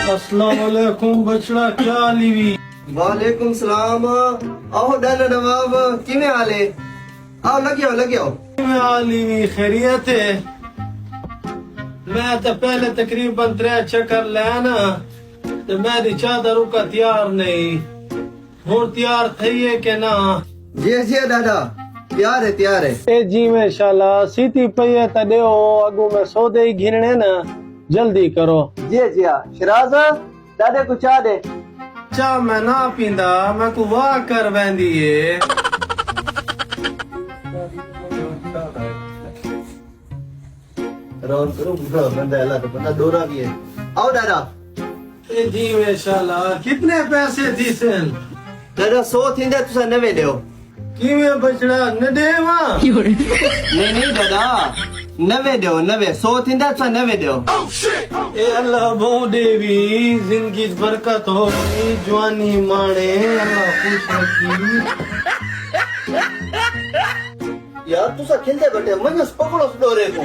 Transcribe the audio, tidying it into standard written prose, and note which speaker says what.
Speaker 1: अस्सलाम वालेकुम बचड़ा, क्या हाली भी?
Speaker 2: वालेकुम सलाम। आओ डाना नवाब, किमें हाल है? आओ लगे आओ।
Speaker 1: मैं हाली भी खैरियत है। मैं तो पहले तकरीबन 3 चक्कर लाया ना, तो मेरी चादरों का तैयार नहीं। हूं तैयार थी है के ना?
Speaker 2: जी दादा, तैयार है।
Speaker 1: ए जी में शाला सीती पई है तो देओ, अगू में सौदे ही घिरने ना, जल्दी करो।
Speaker 2: जी हाँ। शराज दादे को चाह दे।
Speaker 1: चाह मैं ना पींदा, मैं को वाह कर वेंदी है।
Speaker 2: रोन करो बुरा बंदा है, अल्लाह का बंदा दोरा भी है। आओ दादा।
Speaker 1: ए जी में शाला कितने पैसे थी सन?
Speaker 2: दादा 100 थींदे तुसा 90 देओ।
Speaker 1: किवें बचड़ा न देवा?
Speaker 2: नहीं दादा, 90 देओ, 90 100 थींदे तुसा 90 देओ।
Speaker 1: ए अल्लाह बहु देवी जिंदगी बरकत हो, जवानी माणे, अल्लाह खुश रखी।
Speaker 2: यार तुसा खिलते बैठे, मन पकड़ो डोरे को।